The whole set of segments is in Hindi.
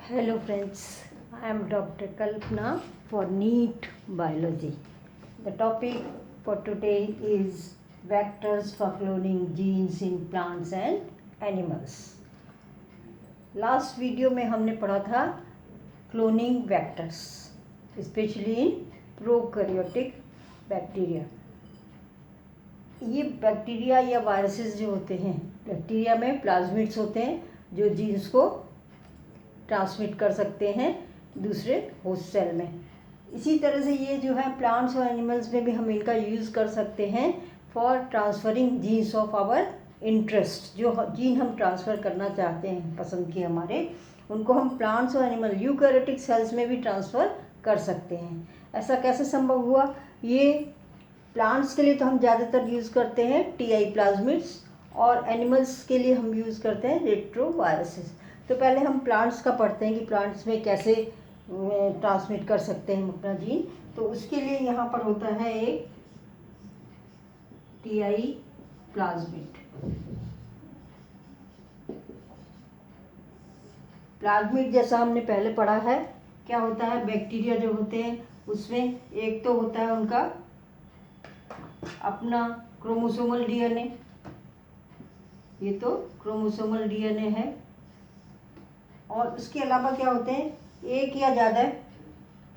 Hello friends, I am Dr. Kalpana for NEET Biology. The topic for today is vectors for cloning genes in plants and animals. Last video में हमने पढ़ा था cloning vectors, especially in prokaryotic bacteria. ये बैक्टीरिया या वायरसेस जो होते हैं, बैक्टीरिया में प्लाज्मिड्स होते हैं जो जीन्स को ट्रांसमिट कर सकते हैं दूसरे होस्ट सेल में। इसी तरह से ये जो है प्लांट्स और एनिमल्स में भी हम इनका यूज़ कर सकते हैं for transferring genes of our interest. जो जीन हम ट्रांसफ़र करना चाहते हैं, पसंद के हमारे, उनको हम प्लांट्स और एनिमल यूकैरियोटिक सेल्स में भी ट्रांसफ़र कर सकते हैं। ऐसा कैसे संभव हुआ? ये प्लांट्स के लिए तो हम ज़्यादातर यूज़ करते हैं टीआई प्लाज्मिड्स, और एनिमल्स के लिए हम यूज़ करते हैं रेट्रोवायरसेस। तो पहले हम प्लांट्स का पढ़ते हैं कि प्लांट्स में कैसे ट्रांसमिट कर सकते हैं हम अपना जीन। तो उसके लिए यहाँ पर होता है एक टीआई प्लाज्मिड। प्लाज्मिड जैसा हमने पहले पढ़ा है, क्या होता है, बैक्टीरिया जो होते हैं उसमें एक तो होता है उनका अपना क्रोमोसोमल डीएनए, ये तो क्रोमोसोमल डीएनए है, और उसके अलावा क्या होते हैं, एक या ज़्यादा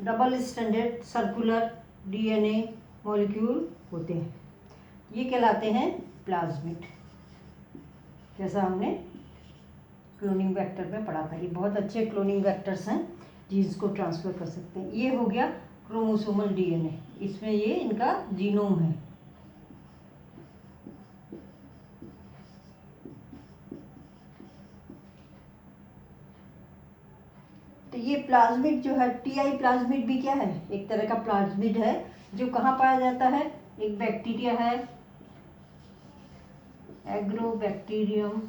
double stranded circular DNA molecule होते हैं। ये कहलाते हैं प्लाज्मिड, जैसा हमने क्लोनिंग वेक्टर में पढ़ा था। ये बहुत अच्छे क्लोनिंग वेक्टर्स हैं, जीन्स को ट्रांसफ़र कर सकते हैं। ये हो गया क्रोमोसोमल डीएनए, इसमें ये इनका जीनोम है। तो ये प्लाज्मिड जो है, टीआई प्लाज्मिड भी क्या है, एक तरह का प्लाज्मिड है जो कहाँ पाया जाता है, एक बैक्टीरिया है एग्रोबैक्टीरियम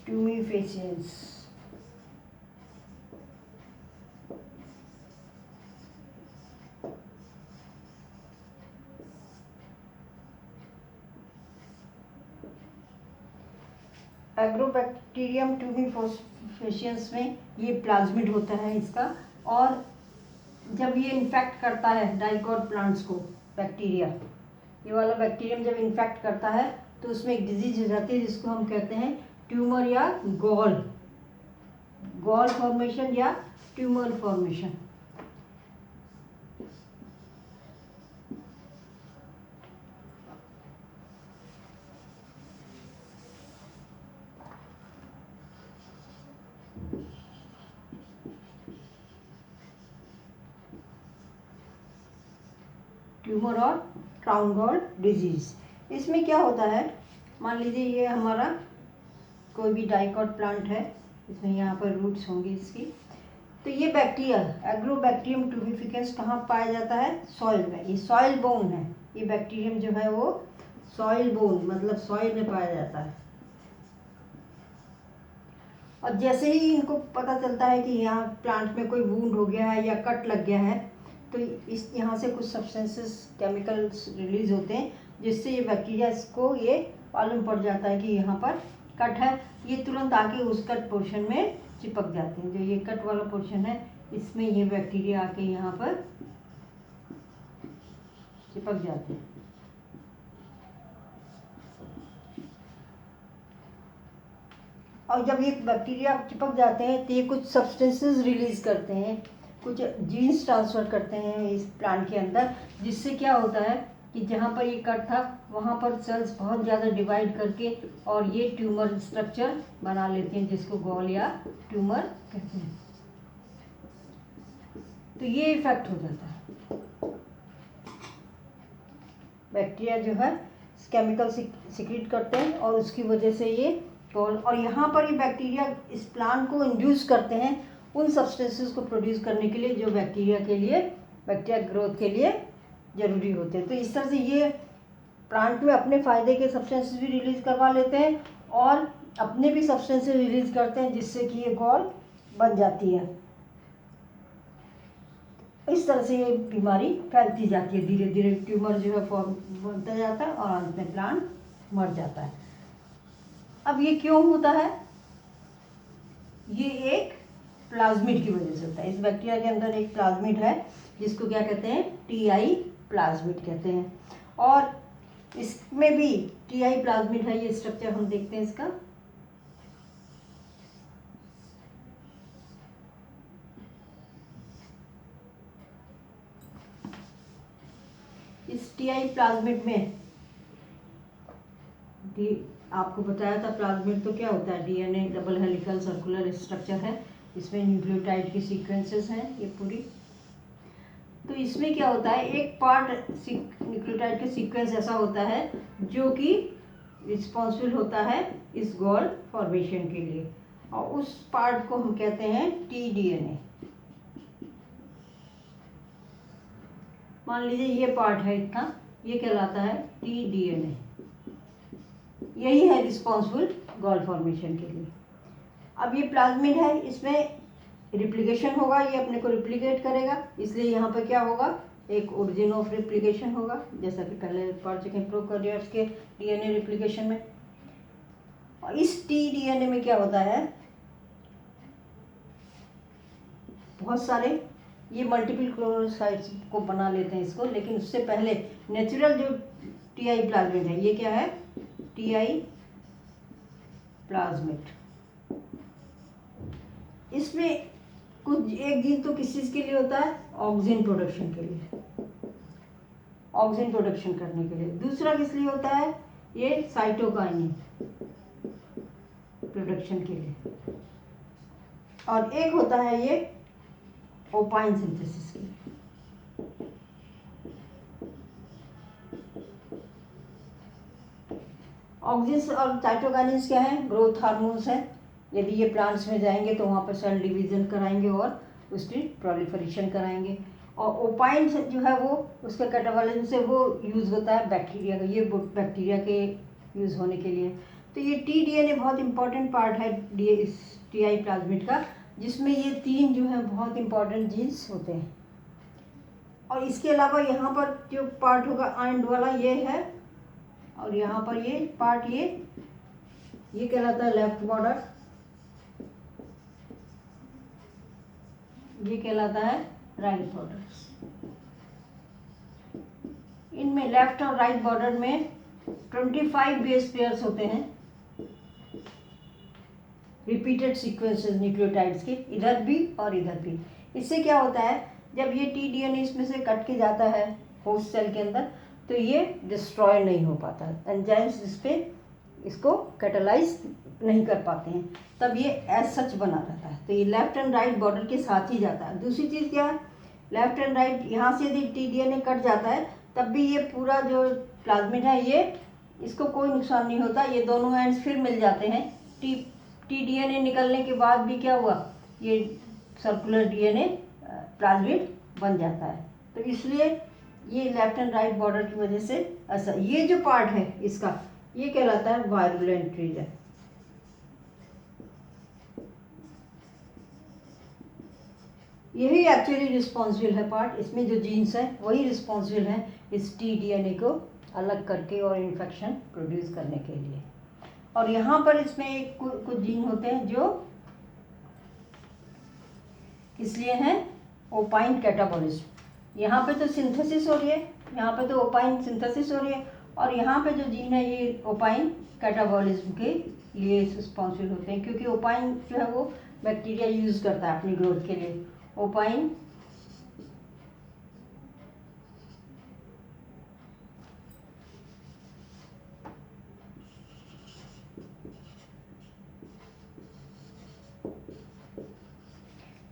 ट्यूमिफेसिएंस। एग्रोबैक्टीरियम ट्यूमिफेसिएंस में ये प्लाज्मिड होता है इसका, और जब ये इन्फेक्ट करता है डाइकोट प्लांट्स को, बैक्टीरिया, ये वाला बैक्टीरियम जब इन्फेक्ट करता है तो उसमें एक डिजीज हो जाती है जिसको हम कहते हैं ट्यूमर या गॉल फॉर्मेशन या ट्यूमर फॉर्मेशन। ट्यूमर और क्राउन गॉल डिजीज। इसमें क्या होता है, मान लीजिए ये हमारा कोई भी डाइकोट प्लांट है, इसमें यहाँ पर रूट्स होंगी इसकी। तो ये बैक्टीरिया एग्रोबैक्टीरियम ट्यूमिफिकेंस कहाँ पाया जाता है, सॉइल में। ये सॉइल बोर्न है, ये बैक्टीरियम जो है वो सॉइल बोर्न, मतलब सॉइल में पाया जाता है। और जैसे ही इनको पता चलता है कि यहाँ प्लांट में कोई वूंड हो गया है या कट लग गया है, तो इस यहाँ से कुछ सब्सटेंसेस, केमिकल्स रिलीज होते हैं, जिससे ये बैक्टीरिया इसको ये मालूम पड़ जाता है कि यहाँ पर कट है। ये तुरंत आके उस कट पोर्शन में चिपक जाते हैं। जो ये कट वाला पोर्शन है, इसमें ये बैक्टीरिया आके यहाँ पर चिपक जाते हैं। और जब ये बैक्टीरिया चिपक जाते हैं तो ये कुछ सब्सटेंसेस रिलीज करते हैं, कुछ जीन्स ट्रांसफ़र करते हैं इस प्लांट के अंदर, जिससे क्या होता है कि जहाँ पर ये कट था वहाँ पर सेल्स बहुत ज़्यादा डिवाइड करके और ये ट्यूमर स्ट्रक्चर बना लेते हैं, जिसको गॉल या ट्यूमर कहते हैं। तो ये इफेक्ट हो जाता है। बैक्टीरिया जो है केमिकल सिक्रीट करते हैं और उसकी वजह से ये गॉल, और यहाँ पर ये बैक्टीरिया इस प्लांट को इंड्यूस करते हैं उन सब्सटेंसेस को प्रोड्यूस करने के लिए जो बैक्टीरिया ग्रोथ के लिए ज़रूरी होते हैं। तो इस तरह से ये प्लांट में अपने फ़ायदे के सब्सटेंसेस भी रिलीज़ करवा लेते हैं और अपने भी सब्सटेंसेस रिलीज़ करते हैं, जिससे कि ये गॉल बन जाती है। इस तरह से ये बीमारी फैलती जाती है, धीरे धीरे ट्यूमर जो है फॉर्म बनता जाता है और अंत में प्लांट मर जाता है। अब ये क्यों होता है? ये एक प्लाज्मिड की वजह से होता है। इस बैक्टीरिया के अंदर एक प्लाज्मिड है जिसको क्या कहते हैं? टीआई प्लाज्मिड कहते हैं। और इसमें भी टीआई प्लाज्मिड है। ये स्ट्रक्चर हम देखते हैं इसका। इस टीआई प्लाज्मिड में आपको बताया था प्लाज्मिड तो क्या होता है? DNA double helical circular structure है। इसमें न्यूक्लियोटाइड की सीक्वेंसेस हैं ये पूरी। तो इसमें क्या होता है? एक पार्ट न्यूक्लियोटाइड का सीक्वेंस ऐसा होता है जो कि रिस्पॉन्सिबल होता है इस गॉल फॉर्मेशन के लिए, और उस पार्ट को हम कहते हैं टीडीएनए। मान लीजिए ये पार्ट है इतना, ये कहलाता है टीडीएनए। यही है रिस्पॉन्सिबल गॉल फॉर्मेशन के लिए। अब ये प्लाज्मिड है, इसमें रिप्लिकेशन होगा, ये अपने को रिप्लिकेट करेगा, इसलिए यहाँ पर क्या होगा? एक ओरिजिन ऑफ रिप्लिकेशन होगा, जैसा कि पहले पढ़ चुके हैं प्रोकैरियोट्स के डीएनए रिप्लिकेशन में। और इस टीडीएनए में क्या होता है? बहुत सारे ये मल्टीपल क्लोरोसाइट्स को बना लेते हैं इसको, लेकिन उससे पहले नेचुरल जो टीआई प्लाज्मिड है, ये क्या है? TI plasmid. इसमें कुछ एक जीन तो किस चीज़ के लिए होता है? ऑक्सीजन प्रोडक्शन के लिए, ऑक्सीजन प्रोडक्शन करने के लिए। दूसरा किस लिए होता है? ये साइटोकाइनिन प्रोडक्शन के लिए। और एक होता है ये ओपाइन सिंथेसिस के लिए। ऑक्सीजन और साइटोकाइनिन्स क्या है? ग्रोथ हार्मोन्स हैं। यदि ये प्लांट्स में जाएंगे तो वहाँ पर सेल डिवीजन कराएंगे और उसकी प्रोलिफरेशन कराएंगे। और ओपाइन जो है वो उसके कैटाबॉलिज्म से वो यूज़ होता है बैक्टीरिया का, ये बैक्टीरिया के यूज़ होने के लिए। तो ये टीडीएनए बहुत इंपॉर्टेंट पार्ट है टीआई प्लाज्मिड का, जिसमें ये तीन जो है बहुत इंपॉर्टेंट जीन्स होते हैं। और इसके अलावा यहाँ पर जो पार्ट होगा एंड वाला ये है, और यहाँ पर ये पार्ट ये कहलाता है लेफ्ट बॉर्डर, ये कहलाता है राइट बॉर्डर। इनमें लेफ्ट और राइट बॉर्डर में 25 बेस पेयर्स होते हैं, रिपीटेड सीक्वेंसेस न्यूक्लियोटाइड्स के, इधर भी और इधर भी। इससे क्या होता है? जब ये टीडीएनए इसमें से कट के जाता है होस्ट सेल के अंदर, तो ये डिस्ट्रॉय नहीं हो पाता, एंजाइम्स इस पे इसको कैटालाइज नहीं कर पाते हैं, तब ये एज सच बना रहता है। तो ये लेफ्ट एंड राइट बॉर्डर के साथ ही जाता है। दूसरी चीज़ क्या है? लेफ्ट एंड राइट यहाँ से यदि टीडीएनए कट जाता है तब भी ये पूरा जो प्लाज्मिड है ये इसको कोई नुकसान नहीं होता, ये दोनों एंड्स फिर मिल जाते हैं। टीडीएनए निकलने के बाद भी क्या हुआ? ये सर्कुलर डीएनए प्लाज्मिड बन जाता है। तो इसलिए ये लेफ्ट एंड राइट बॉर्डर की वजह से ऐसा, ये जो पार्ट है इसका ये कहलाता है वायरुलेंट रीजन। यही एक्चुअली रिस्पॉन्सिबल है पार्ट, इसमें जो जीन्स है वही रिस्पॉन्सिबल है इस टीडीएनए को अलग करके और इन्फेक्शन प्रोड्यूस करने के लिए। और यहाँ पर इसमें एक कुछ जीन होते हैं जो किस लिए हैं? Opine catabolism. यहाँ पे तो सिंथेसिस हो रही है, यहाँ पे तो ओपाइन सिंथेसिस हो रही है, और यहाँ पे जो जीन है ये ओपाइन कैटाबॉलिज्म के लिए रिस्पॉन्सिबल होते हैं, क्योंकि ओपाइन जो है वो बैक्टीरिया यूज़ करता है अपनी ग्रोथ के लिए। ओपाइन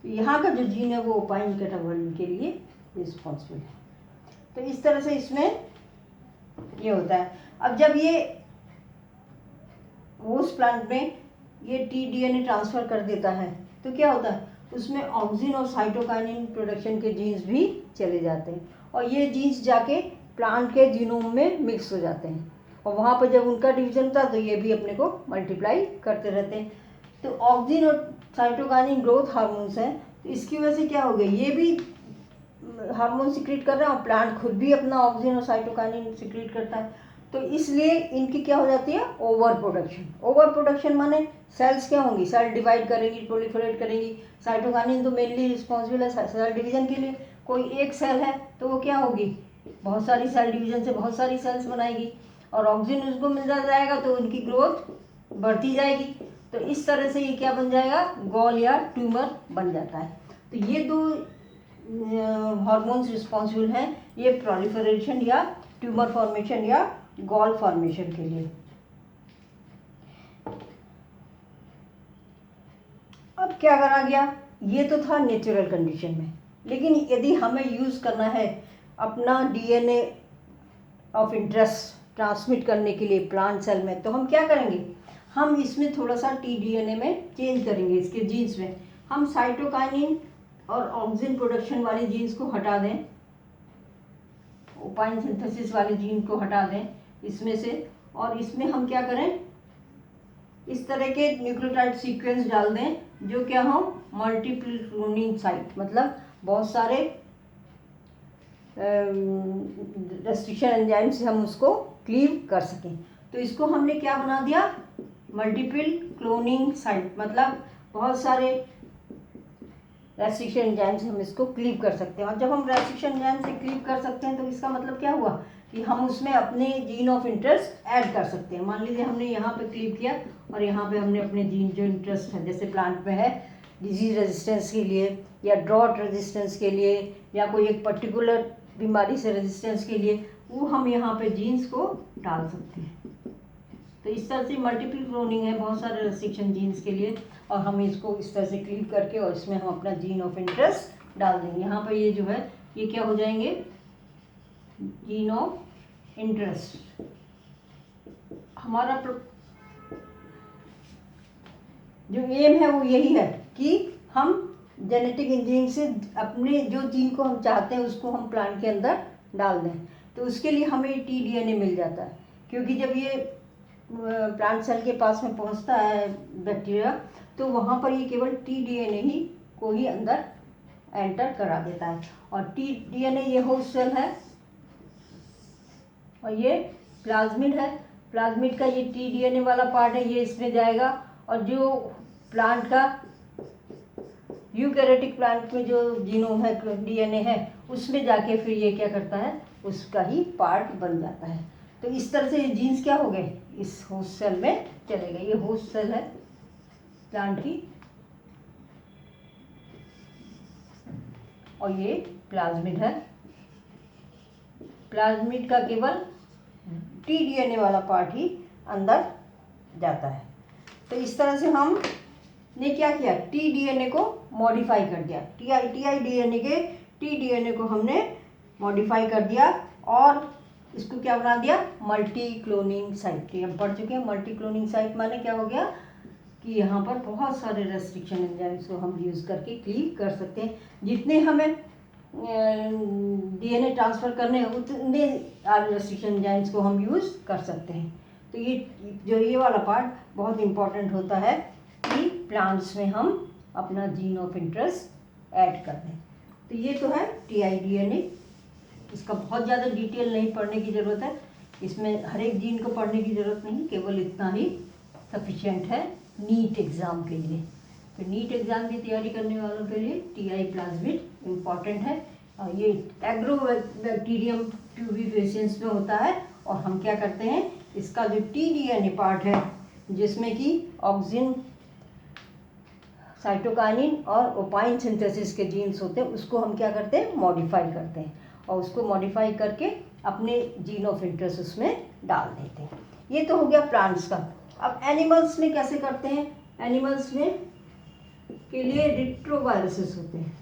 यहाँ का जो जीन है वो ओपाइन कैटाबॉलिज्म के लिए रिस्पॉन्सिबल है। तो इस तरह से इसमें ये होता है। अब जब ये होस्ट प्लांट में ये टीडीएनए ट्रांसफ़र कर देता है तो क्या होता है? उसमें ऑक्सीजन और साइटोकाइनिन प्रोडक्शन के जीन्स भी चले जाते हैं, और ये जीन्स जाके प्लांट के जीनोम में मिक्स हो जाते हैं, और वहाँ पर जब उनका डिवीजन था तो ये भी अपने को मल्टीप्लाई करते रहते हैं। तो ऑक्सीजन और साइटोकाइनिन ग्रोथ हार्मोन्स हैं, तो इसकी वजह से क्या हो गया? ये भी हार्मोन सिक्रीट कर रहा है और प्लांट खुद भी अपना ऑक्सीजन और साइटोकाइनिन सिक्रीट करता है। तो इसलिए इनकी क्या हो जाती है, ओवर प्रोडक्शन। ओवर प्रोडक्शन माने सेल्स क्या होंगी, सेल डिवाइड करेंगी, प्रोलिफरेट करेंगी। साइटोकाइनिन तो मेनली रिस्पॉन्सिबल है सेल डिवीजन के लिए। कोई एक सेल है तो वो क्या होगी, बहुत सारी सेल डिवीजन से बहुत सारी सेल्स बनाएगी, और ऑक्सीजन उसको मिल जाएगा तो उनकी ग्रोथ बढ़ती जाएगी। तो इस तरह से ये क्या बन जाएगा, गॉल या ट्यूमर बन जाता है। तो ये दो हार्मोन्स रिस्पॉन्सिबल हैं ये प्रोलिफरेशन या ट्यूमर फॉर्मेशन या गॉल फॉर्मेशन के लिए। अब क्या करा गया, ये तो था नेचुरल कंडीशन में, लेकिन यदि हमें यूज़ करना है अपना डीएनए ऑफ इंटरेस्ट ट्रांसमिट करने के लिए प्लांट सेल में, तो हम क्या करेंगे, हम इसमें थोड़ा सा टीडीएनए में चेंज करेंगे। इसके जीन्स में हम साइटोकाइनिन और ऑक्सीजन प्रोडक्शन वाले जीन्स को हटा दें, ओपाइन सिंथेसिस वाले जीन को हटा दें इसमें से, और इसमें हम क्या करें, इस तरह के न्यूक्लियोटाइड सीक्वेंस डाल दें जो क्या हो, मल्टीपल क्लोनिंग साइट, मतलब बहुत सारे रेस्ट्रिक्शन एंजाइम से हम उसको क्लीव कर सकें। तो इसको हमने क्या बना दिया, मल्टीपल क्लोनिंग साइट, मतलब बहुत सारे रेस्ट्रिक्शन एंजाइम से हम इसको क्लीव कर सकते हैं। और जब हम रेस्ट्रिक्शन एंजाइम से क्लीव कर सकते हैं तो इसका मतलब क्या हुआ कि हम उसमें अपने जीन ऑफ इंटरेस्ट ऐड कर सकते हैं। मान लीजिए हमने यहाँ पे क्लीव किया और यहाँ पे हमने अपने जीन जो इंटरेस्ट है, जैसे प्लांट में है डिजीज रेजिस्टेंस के लिए या ड्रॉट रेजिस्टेंस के लिए या कोई एक पर्टिकुलर बीमारी से रेजिस्टेंस के लिए, वो हम यहाँ पे जीन्स को डाल सकते हैं। तो इस तरह से मल्टीपल क्लोनिंग है बहुत सारे रेस्ट्रिक्शन जीन्स के लिए, और हम इसको इस तरह से क्लीव करके और इसमें हम अपना जीन ऑफ इंटरेस्ट डाल देंगे। यहाँ पर ये जो है ये क्या हो जाएंगे, जीन ऑफ इंटरेस्ट। हमारा जो एम है वो यही है कि हम जेनेटिक इंजीनियरिंग से अपने जो जीन को हम चाहते हैं उसको हम प्लांट के अंदर डाल दें। तो उसके लिए हमें टीडीएनए मिल जाता है, क्योंकि जब ये प्लांट सेल के पास में पहुंचता है बैक्टीरिया, तो वहाँ पर ये केवल टीडीएनए ही को ही अंदर एंटर करा देता है। और टीडीएनए ये होस्ट सेल है और ये प्लाज्मिड है। प्लाज्मिड का ये टीडीएनए वाला पार्ट है, ये इसमें जाएगा, और जो प्लांट का यूकैरियोटिक प्लांट में जो जीनोम है, डीएनए है, उसमें जाके फिर ये क्या करता है, उसका ही पार्ट बन जाता है। तो इस तरह से ये जीन्स क्या हो गए, इस होस्ट सेल में चले गए। ये होस्ट सेल है प्लांट की, और ये प्लाज्मिड है। प्लाज्मिड का केवल टीडीएनए वाला पार्ट ही अंदर जाता है। तो इस तरह से हमने क्या किया, टीडीएनए को मॉडिफाई कर दिया। टीआईडीएनए के टीडीएनए को हमने मॉडिफाई कर दिया और इसको क्या बना दिया, मल्टी क्लोनिंग साइट। हम पढ़ चुके हैं मल्टी क्लोनिंग साइट माने क्या हो गया कि यहाँ पर बहुत सारे रेस्ट्रिक्शन एंजाइम्स को हम यूज़ करके क्लीव कर सकते हैं। जितने हमें डीएनए ट्रांसफ़र करने हैं उतने रेस्ट्रिक्शन एंजाइम्स को हम यूज़ कर सकते हैं। तो ये वाला पार्ट बहुत इम्पॉर्टेंट होता है कि प्लांट्स में हम अपना जीन ऑफ इंटरेस्ट ऐड कर दें। तो ये तो है टीआईडीएनए, इसका बहुत ज़्यादा डिटेल नहीं पढ़ने की ज़रूरत है, इसमें हर एक जीन को पढ़ने की ज़रूरत नहीं, केवल इतना ही सफिशिएंट है नीट एग्ज़ाम के लिए। तो नीट एग्ज़ाम की तैयारी करने वालों के लिए टीआई प्लाज्मिड इम्पॉर्टेंट है। और ये एग्रोबैक्टीरियम ट्यूबिफेसिएंस में होता है, और हम क्या करते हैं, इसका जो टीडीएनए पार्ट है जिसमें कि ऑक्सीजन, साइटोकाइनिन और ओपाइन सिंथेसिस के जीन्स होते हैं, उसको हम क्या करते हैं, मॉडिफाई करते हैं, और उसको मॉडिफाई करके अपने जीन ऑफ इंटरेस्ट उसमें डाल देते हैं। ये तो हो गया प्लांट्स का। अब एनिमल्स में कैसे करते हैं, एनिमल्स में के लिए रिट्रोवायरसेस होते हैं।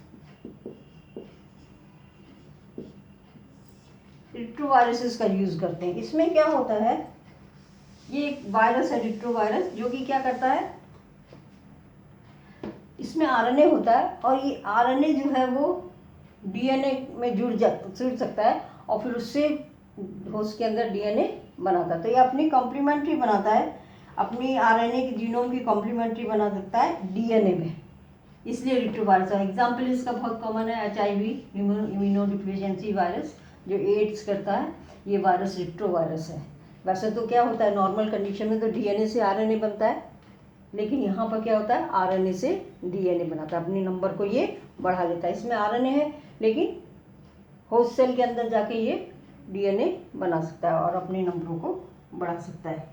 रिट्रोवायरसेस का यूज़ करते हैं। इसमें क्या होता है, ये एक वायरस है रिट्रोवायरस, जो कि क्या करता है, इसमें आरएनए होता है, और ये आरएनए जो है वो डीएनए में जुड़ सकता है, और फिर उससे होस्ट के अंदर डीएनए बनाता है। तो ये अपनी कॉम्प्लीमेंट्री बनाता है, अपनी आरएनए की जीनोम की कॉम्प्लीमेंट्री बना सकता है डीएनए में, इसलिए रिट्रोवायरस है। एग्जाम्पल इसका बहुत कॉमन है HIV, इम्यूनोडिफिशियेंसी वायरस, जो एड्स करता है, ये वायरस रिट्रोवायरस है। वैसे तो क्या होता है नॉर्मल कंडीशन में तो डीएनए से आरएनए बनता है, लेकिन यहाँ पर क्या होता है आरएनए से डीएनए बनाता है, अपने नंबर को ये बढ़ा देता है। इसमें आरएनए है लेकिन होस्ट सेल के अंदर जाके ये डीएनए बना सकता है और अपने नंबरों को बढ़ा सकता है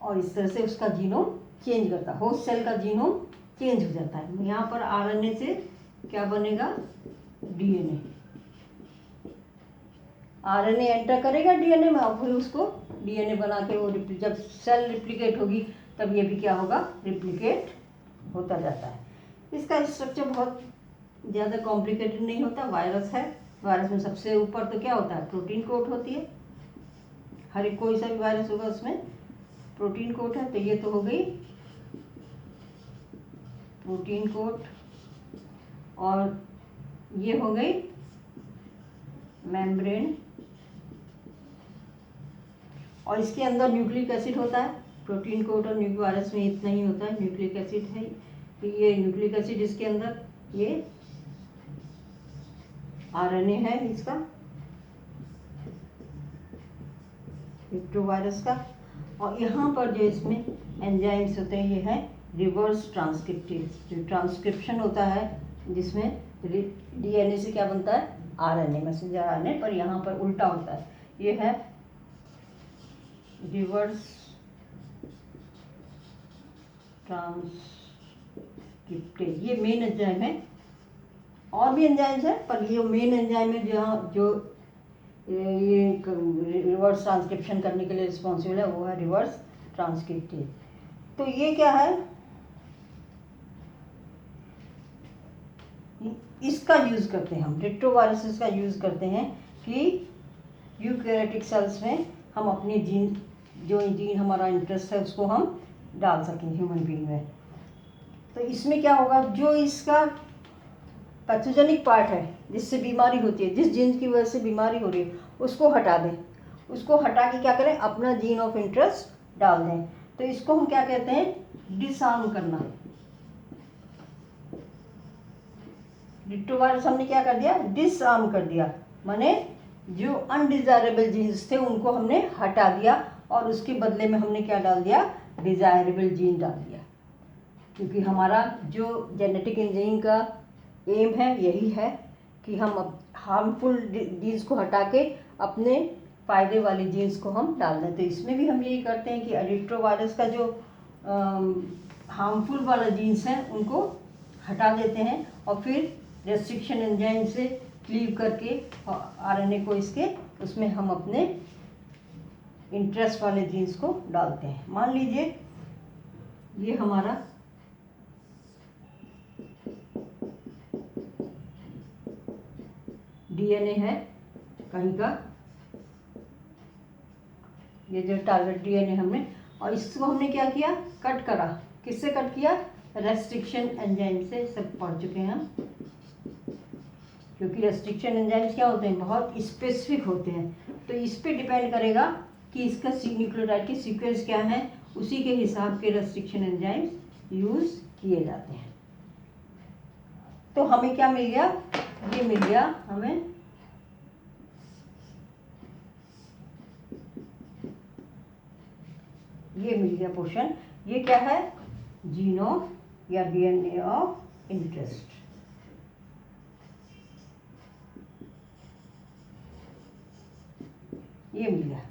और इस तरह से उसका जीनोम चेंज करता है, होस्ट सेल का जीनोम चेंज हो जाता है। यहाँ पर आरएनए से क्या बनेगा डीएनए, आरएनए एंटर करेगा डीएनए में और फिर उसको डीएनए बना के वो जब सेल रिप्लिकेट होगी तब ये भी क्या होगा रिप्लिकेट होता जाता है। इसका स्ट्रक्चर बहुत ज़्यादा कॉम्प्लिकेटेड नहीं होता। वायरस है, वायरस में सबसे ऊपर तो क्या होता है प्रोटीन कोट होती है, हर एक कोई सा भी वायरस होगा उसमें प्रोटीन कोट है। तो ये तो हो गई प्रोटीन कोट और ये हो गई मेम्ब्रेन और इसके अंदर न्यूक्लिक एसिड होता है। प्रोटीन कोट और न्यूक्लिक वायरस में इतना ही होता है, न्यूक्लिक एसिड है। तो ये न्यूक्लिक एसिड इसके अंदर, ये आरएनए है इसका रिट्रोवायरस का, और यहाँ पर जो इसमें एंजाइम्स होते हैं ये है रिवर्स ट्रांसक्रिप्टेज, जो ट्रांसक्रिप्शन होता है जिसमें डीएनए से क्या बनता है आरएनए, मैसेंजर आरएनए, पर यहाँ पर उल्टा होता है। ये है रिवर्स ट्रांसक्रिप्टेज, ये मेन एंजाइम है। और भी एंजाइम्स है पर ये मेन एंजाइम है जहाँ जो ये रिवर्स ट्रांसक्रिप्शन करने के लिए रिस्पॉन्सिबल है, वो है रिवर्स ट्रांसक्रिप्टेज। तो ये क्या है, इसका यूज़ करते हैं हम, रेट्रोवायरसेस का यूज़ करते हैं कि यूकैरियोटिक सेल्स में हम अपने जीन, जो जीन हमारा इंटरेस्ट है उसको हम डाल सकें ह्यूमन बीइंग में। तो इसमें क्या होगा, जो इसका पैथोजेनिक पार्ट है जिससे बीमारी होती है, जिस जीन की वजह से बीमारी हो रही है उसको हटा दें, उसको हटा के क्या करें अपना जीन ऑफ इंटरेस्ट डाल दें। तो इसको हम क्या कहते हैं डिसआर्म करना। रेट्रोवायरस हमने क्या कर दिया डिसआर्म कर दिया, माने जो अनडिजायरेबल जीन्स थे उनको हमने हटा दिया और उसके बदले में हमने क्या डाल दिया डिजायरेबल जीन डाल दिया। क्योंकि हमारा जो जेनेटिक इंजीनियरिंग का एम है यही है कि हम हार्मफुल जीन्स को हटा के अपने फ़ायदे वाले जीन्स को हम डाल दें। तो इसमें भी हम यही करते हैं कि रेट्रोवायरस का जो हार्मफुल वाला जीन्स हैं उनको हटा देते हैं और फिर रेस्ट्रिक्शन एंजाइम से क्लीव करके आरएनए को इसके उसमें हम अपने इंटरेस्ट वाले जीन्स को डालते हैं। मान लीजिए ये हमारा डीएनए है कहीं का, ये जो टारगेट डीएनए हमने, और इसको हमने क्या किया कट करा, किससे कट किया रेस्ट्रिक्शन एंजाइम से। सब पढ़ चुके हैं हम, क्योंकि रेस्ट्रिक्शन एंजाइम्स क्या होते हैं बहुत स्पेसिफिक होते हैं। तो इस पे डिपेंड करेगा कि इसका न्यूक्लियोटाइड के सीक्वेंस क्या है, उसी के हिसाब के रेस्ट्रिक्शन एंजाइम्स यूज़ किए जाते हैं। तो हमें क्या मिल गया, ये मिल गया हमें ये मिल गया पोर्शन। ये क्या है जीन ऑफ या डीएनए ऑफ इंटरेस्ट। ये मिल गया।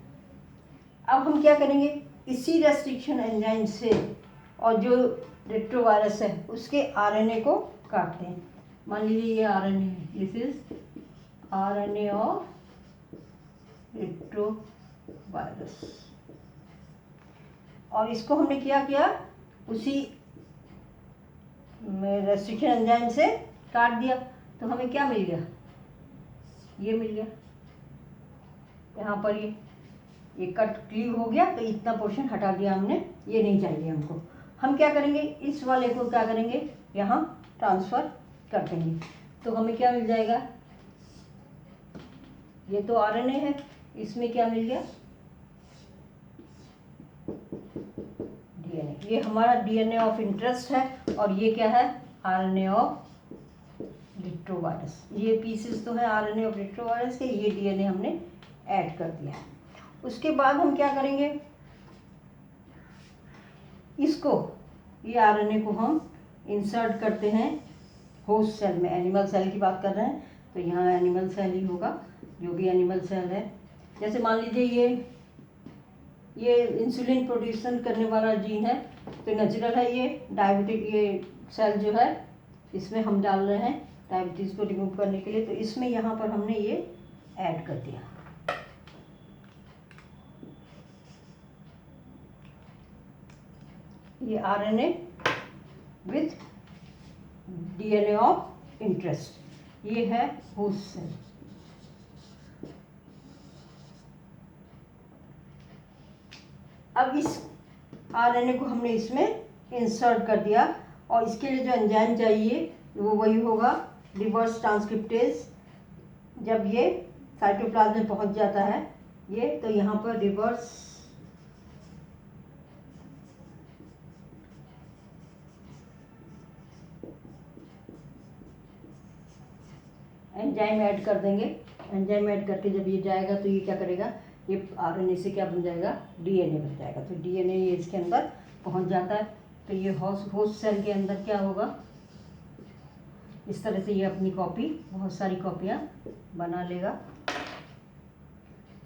अब हम क्या करेंगे इसी रेस्ट्रिक्शन एंजाइम से और जो रेट्रोवायरस है उसके आरएनए को काटते हैं। मान लीजिए ये आरएनए है, this is RNA of retrovirus, और इसको हमने क्या किया उसी रेस्ट्रिक्शन एंजाइम से काट दिया। तो हमें क्या मिल गया, ये मिल गया यहाँ पर, ये कट क्लीव हो गया। तो इतना पोर्शन हटा दिया हमने, ये नहीं चाहिए हमको। हम क्या करेंगे इस वाले को क्या करेंगे यहाँ ट्रांसफ़र कर देंगे। तो हमें क्या मिल जाएगा, ये तो आरएनए है, इसमें क्या मिल गया डीएनए। ये हमारा डीएनए ऑफ इंटरेस्ट है और ये क्या है आरएनए ऑफ रेट्रोवायरस। ये पीसेस तो है आरएनए ऑफ रेट्रोवायरस के, ये डीएनए हमने ऐड कर दिया। उसके बाद हम क्या करेंगे, इसको ये आरएनए को हम इंसर्ट करते हैं होस्ट सेल में। एनिमल सेल की बात कर रहे हैं तो यहाँ एनिमल सेल ही होगा, जो भी एनिमल सेल है। जैसे मान लीजिए ये इंसुलिन प्रोड्यूसन करने वाला जीन है, तो नेचुरल है ये डायबिटिक, ये सेल जो है इसमें हम डाल रहे हैं डायबिटीज़ को रिमूव करने के लिए, तो इसमें यहाँ पर हमने ये ऐड कर दिया। ये RNA with DNA of interest, ये है होस्ट सेल। अब इस आरएनए को हमने इसमें इंसर्ट कर दिया और इसके लिए जो एंजाइम चाहिए वो वही होगा रिवर्स ट्रांसक्रिप्टेज। जब ये साइटोप्लाज्म में पहुंच जाता है ये, तो यहाँ पर रिवर्स एंजाइम ऐड कर देंगे। एंजाइम ऐड करके जब ये जाएगा तो ये क्या करेगा, ये आरएनए से क्या बन जाएगा, डीएनए बन जाएगा। तो डीएनए ये इसके अंदर पहुंच जाता है, तो ये होस्ट सेल के अंदर क्या होगा, इस तरह से ये अपनी कॉपी, बहुत सारी कॉपियाँ बना लेगा।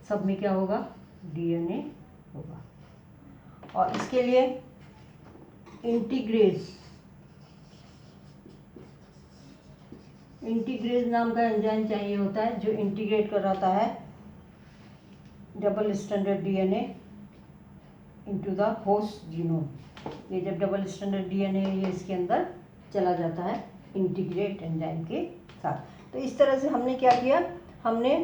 सब में क्या होगा, डीएनए होगा। और इसके लिए इंटीग्रेज नाम का एंजाइम चाहिए होता है, जो इंटीग्रेट कराता है double standard DNA into the host genome. ये जब डबल स्टैंडर्ड डीएनए ये इसके अंदर चला जाता है इंटीग्रेट एंजाइम के साथ। तो इस तरह से हमने क्या किया, हमने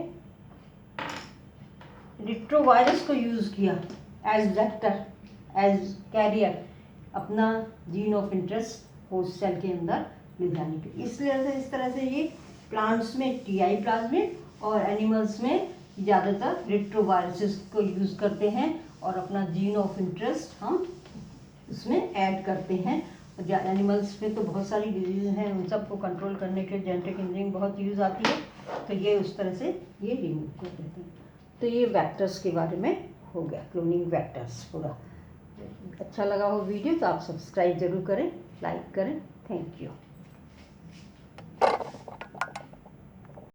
रिट्रोवायरस को यूज़ किया एज वेक्टर, एज कैरियर, अपना gene of interest host cell के अंदर ले जाने के। इसलिए इस तरह से ये प्लांट्स में टीआई प्लाज्मिड और एनिमल्स में ज़्यादातर रिट्रोवायरसेस को यूज़ करते हैं और अपना जीन ऑफ इंटरेस्ट हम उसमें ऐड करते हैं। एनिमल्स में तो बहुत सारी डिजीज़ हैं, उन सबको कंट्रोल करने के लिए जेनेटिक इंजीनियरिंग बहुत यूज़ आती है, तो ये उस तरह से ये रिमूव कर देते हैं। तो ये वेक्टर्स के बारे में हो गया, क्लोनिंग वेक्टर्स पूरा। अच्छा लगा हो वीडियो तो आप सब्सक्राइब ज़रूर करें, लाइक करें। Thank you.